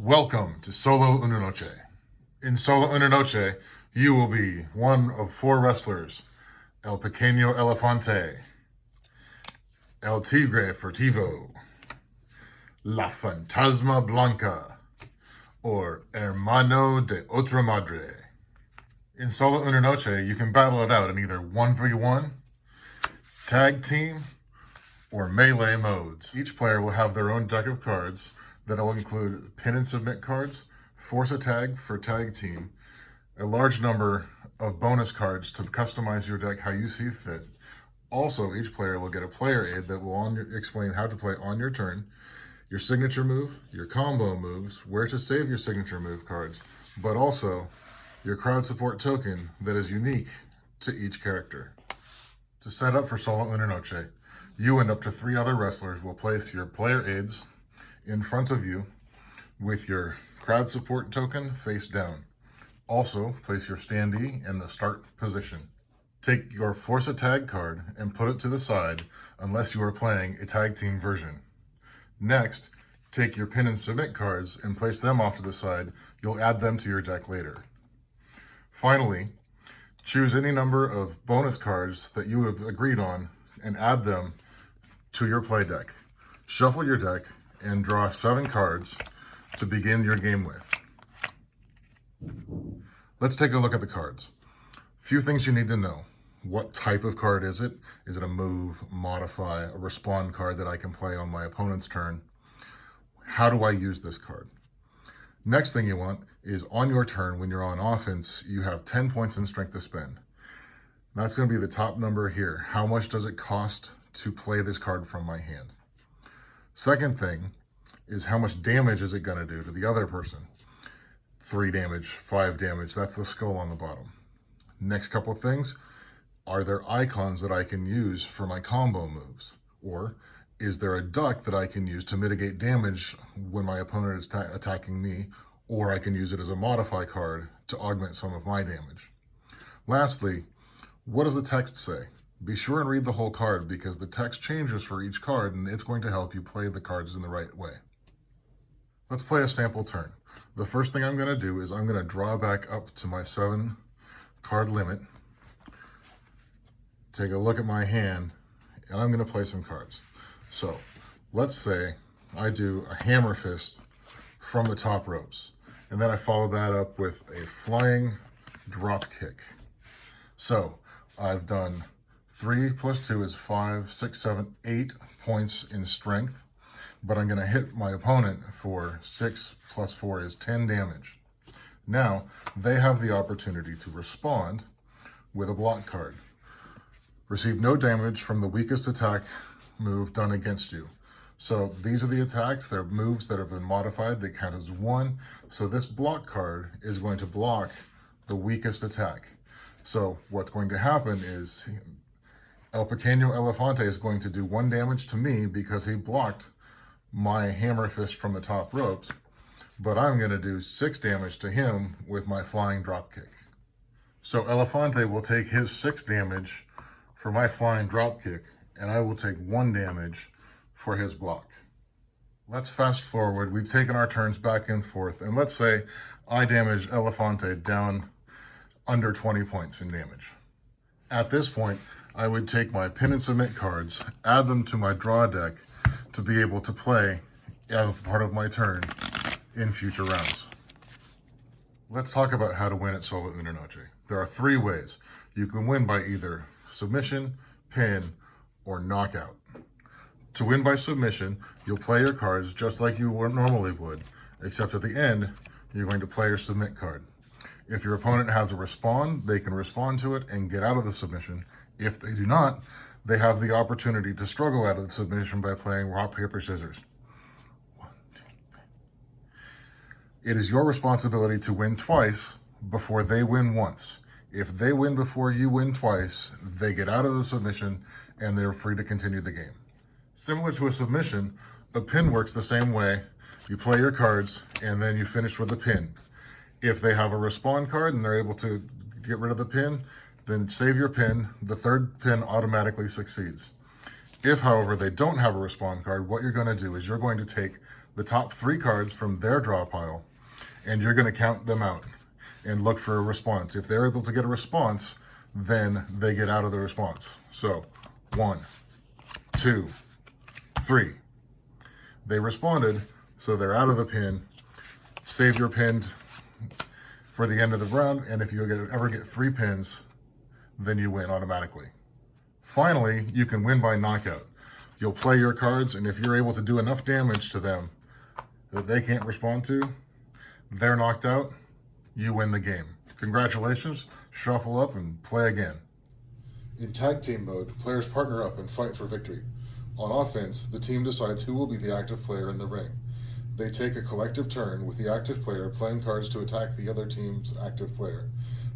Welcome to Solo Una Noche. In Solo Una Noche, you will be one of four wrestlers: El Pequeño Elefante, El Tigre Furtivo, La Fantasma Blanca, or Hermano de Otra Madre. In Solo Una Noche, you can battle it out in either 1v1, tag team, or melee modes. Each player will have their own deck of cards that'll include pin and submit cards, force a tag for tag team, a large number of bonus cards to customize your deck how you see fit. Also, each player will get a player aid that will explain how to play on your turn, your signature move, your combo moves, where to save your signature move cards, but also your crowd support token that is unique to each character. To set up for Solo Una Noche, you and up to 3 other wrestlers will place your player aids in front of you with your crowd support token face down. Also, place your standee in the start position. Take your force a tag card and put it to the side unless you are playing a tag team version. Next, take your pin and submit cards and place them off to the side. You'll add them to your deck later. Finally, choose any number of bonus cards that you have agreed on and add them to your play deck. Shuffle your deck and draw 7 cards to begin your game with. Let's take a look at the cards. Few things you need to know. What type of card is it? Is it a move, modify, a respond card that I can play on my opponent's turn? How do I use this card? Next thing you want is on your turn, when you're on offense, you have 10 points in strength to spend. That's going to be the top number here. How much does it cost to play this card from my hand? Second thing is how much damage is it going to do to the other person? 3 damage, 5 damage, that's the skull on the bottom. Next couple things, are there icons that I can use for my combo moves? Or is there a duck that I can use to mitigate damage when my opponent is attacking me? Or I can use it as a modify card to augment some of my damage. Lastly, what does the text say? Be sure and read the whole card because the text changes for each card and it's going to help you play the cards in the right way. Let's play a sample turn. The first thing I'm going to do is I'm going to draw back up to my 7 card limit, take a look at my hand, and I'm going to play some cards. So let's say I do a hammer fist from the top ropes, and then I follow that up with a flying drop kick. So I've done 3 plus 2 is 5, 6, 7, 8 points in strength, but I'm going to hit my opponent for 6 plus 4 is 10 damage. Now, they have the opportunity to respond with a block card. Receive no damage from the weakest attack move done against you. So these are the attacks, they're moves that have been modified, they count as 1. So this block card is going to block the weakest attack. So what's going to happen is El Pequeño Elefante is going to do 1 damage to me because he blocked my hammer fist from the top ropes, but I'm going to do 6 damage to him with my flying drop kick. So Elefante will take his 6 damage for my flying drop kick, and I will take 1 damage for his block. Let's fast forward. We've taken our turns back and forth, and let's say I damage Elefante down under 20 points in damage. At this point, I would take my pin and submit cards, add them to my draw deck to be able to play as part of my turn in future rounds. Let's talk about how to win at Solo Una Noche. There are 3 ways. You can win by either submission, pin, or knockout. To win by submission, you'll play your cards just like you normally would, except at the end, you're going to play your submit card. If your opponent has a respond, they can respond to it and get out of the submission. If they do not, they have the opportunity to struggle out of the submission by playing rock, paper, scissors. 1, 2, 3. It is your responsibility to win twice before they win once. If they win before you win twice, they get out of the submission and they're free to continue the game. Similar to a submission, a pin works the same way. You play your cards and then you finish with a pin. If they have a respond card and they're able to get rid of the pin, then save your pin. The 3rd pin automatically succeeds. If, however, they don't have a respond card, what you're going to do is you're going to take the top 3 cards from their draw pile, and you're going to count them out and look for a response. If they're able to get a response, then they get out of the response. So 1, 2, 3. They responded, so they're out of the pin. Save your pin for the end of the round, and if you ever get 3 pins, then you win automatically. Finally, you can win by knockout. You'll play your cards, and if you're able to do enough damage to them that they can't respond to, they're knocked out, you win the game. Congratulations, shuffle up and play again. In tag team mode, players partner up and fight for victory. On offense, the team decides who will be the active player in the ring. They take a collective turn with the active player playing cards to attack the other team's active player.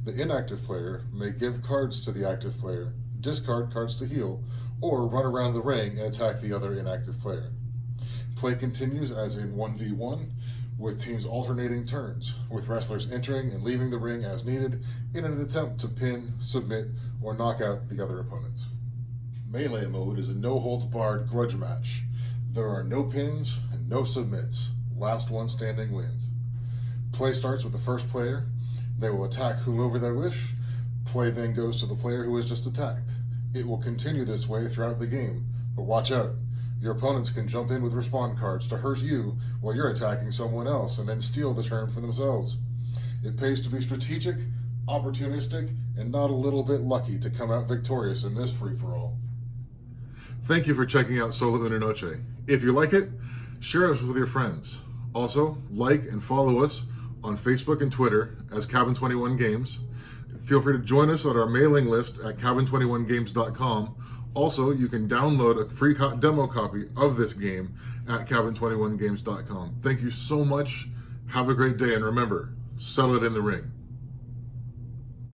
The inactive player may give cards to the active player, discard cards to heal, or run around the ring and attack the other inactive player. Play continues as in 1v1, with teams alternating turns, with wrestlers entering and leaving the ring as needed in an attempt to pin, submit, or knock out the other opponents. Melee mode is a no-holds-barred grudge match. There are no pins and no submits. Last one standing wins. Play starts with the first player. They will attack whomever they wish. Play then goes to the player who was just attacked. It will continue this way throughout the game, but watch out. Your opponents can jump in with respawn cards to hurt you while you're attacking someone else and then steal the turn for themselves. It pays to be strategic, opportunistic, and not a little bit lucky to come out victorious in this free-for-all. Thank you for checking out Solo Una Noche. If you like it, share us with your friends. Also, like and follow us on Facebook and Twitter as Cabin 21 Games. Feel free to join us at our mailing list at cabin21games.com. Also, you can download a free demo copy of this game at cabin21games.com. Thank you so much. Have a great day, and remember, settle it in the ring.